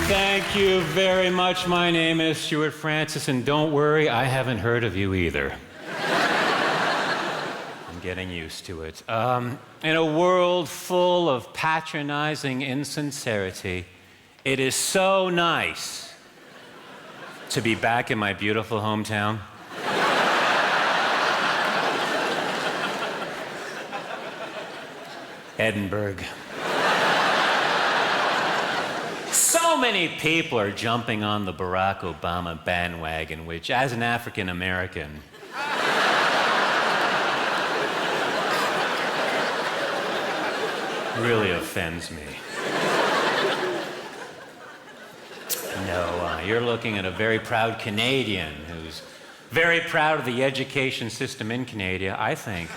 Thank you very much. My name is Stewart Francis, and don't worry, I haven't heard of you either. I'm getting used to it. In a world full of patronizing insincerity, it is so nice to be back in my beautiful hometown. Edinburgh. So many people are jumping on the Barack Obama bandwagon, which, as an African American, really offends me. No, you're looking at a very proud Canadian who's very proud of the education system in Canada, I think.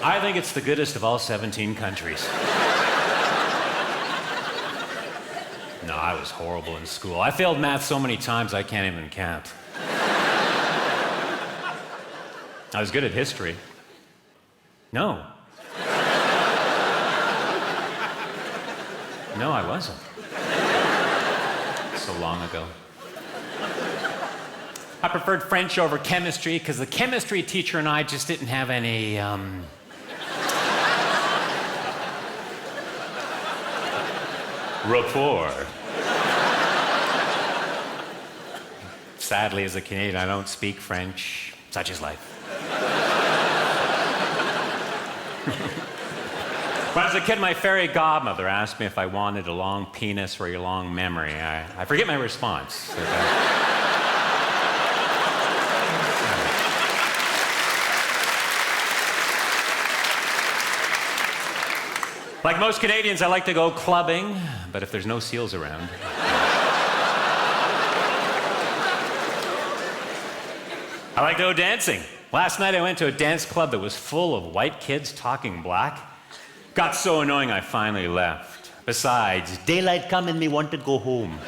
I think it's the goodest of all 17 countries. No, I was horrible in school. I failed math so many times I can't even count. I was good at history. No. No, I wasn't. So long ago. I preferred French over chemistry because the chemistry teacher and I just didn't have any, rapport. Sadly, as a Canadian, I don't speak French. Such is life. When I was a kid, my fairy godmother asked me if I wanted a long penis or a long memory. I forget my response. Like most Canadians, I like to go clubbing, but if there's no seals around. I like to go dancing. Last night I went to a dance club that was full of white kids talking black. Got so annoying I finally left. Besides, daylight come and me want to go home.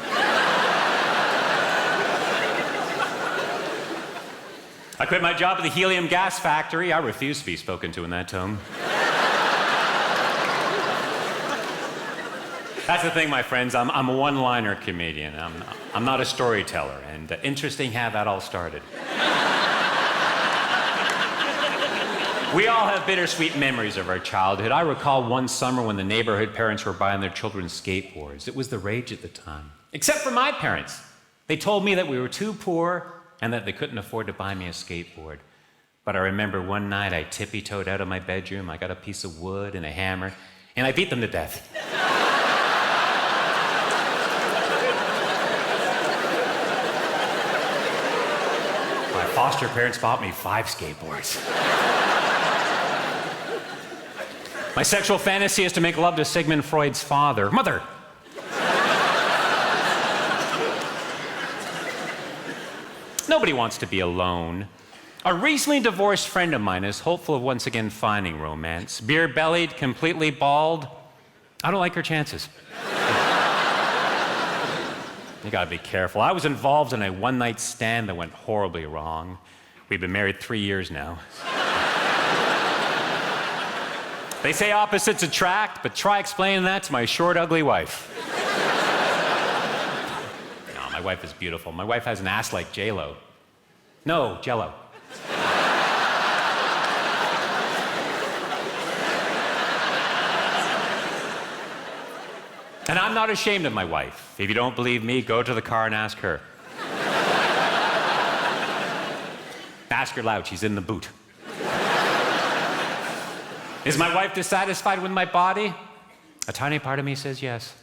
I quit my job at the helium gas factory. I refuse to be spoken to in that tone. That's the thing, my friends. I'm a one-liner comedian. I'm not a storyteller. And interesting how that all started. We all have bittersweet memories of our childhood. I recall one summer when the neighborhood parents were buying their children skateboards. It was the rage at the time. Except for my parents. They told me that we were too poor and that they couldn't afford to buy me a skateboard. But I remember one night I tippy-toed out of my bedroom. I got a piece of wood and a hammer, and I beat them to death. My foster parents bought me 5 skateboards. My sexual fantasy is to make love to Sigmund Freud's father. Mother! Nobody wants to be alone. A recently divorced friend of mine is hopeful of once again finding romance. Beer-bellied, completely bald. I don't like her chances. You gotta be careful. I was involved in a one-night stand that went horribly wrong. We've been married 3 years now. They say opposites attract, but try explaining that to my short, ugly wife. No, my wife is beautiful. My wife has an ass like J-Lo. No, Jell-O. And I'm not ashamed of my wife. If you don't believe me, go to the car and ask her. Ask her loud, she's in the boot. Is my wife dissatisfied with my body? A tiny part of me says yes.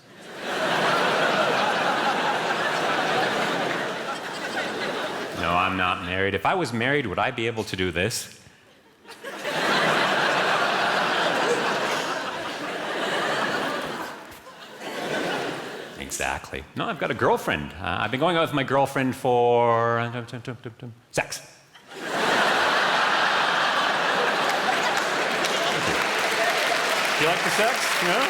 No, I'm not married. If I was married, would I be able to do this? Exactly. No, I've got a girlfriend. I've been going out with my girlfriend for... sex. Do you like the sex? Yeah?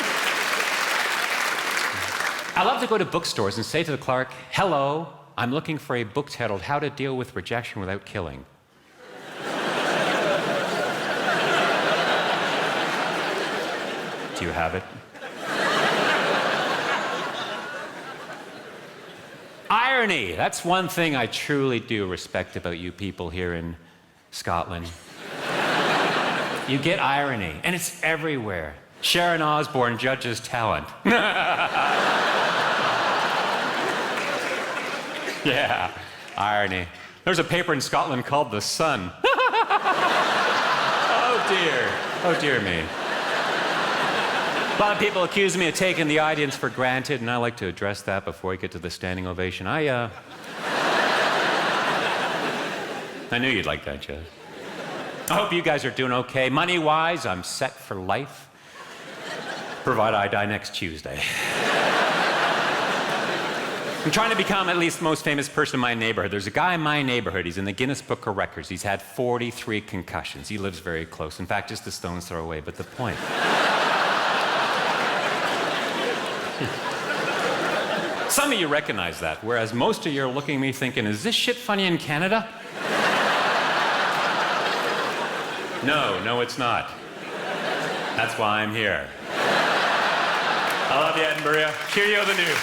I love to go to bookstores and say to the clerk, "Hello, I'm looking for a book titled How to Deal with Rejection Without Killing." Do you have it? Irony. That's one thing I truly do respect about you people here in Scotland. You get irony, and it's everywhere. Sharon Osbourne judges talent. Yeah, irony. There's a paper in Scotland called The Sun. Oh dear. Oh dear me. A lot of people accuse me of taking the audience for granted, and I like to address that before I get to the standing ovation. I knew you'd like that, Jess. I hope you guys are doing okay. Money-wise, I'm set for life, provided I die next Tuesday. I'm trying to become at least the most famous person in my neighborhood. There's a guy in my neighborhood. He's in the Guinness Book of Records. He's had 43 concussions. He lives very close. In fact, just a stone's throw away. But the point... Some of you recognize that, whereas most of you are looking at me thinking, is this shit funny in Canada? No, it's not. That's why I'm here. I love you, Edinburgh. Cheerio the news.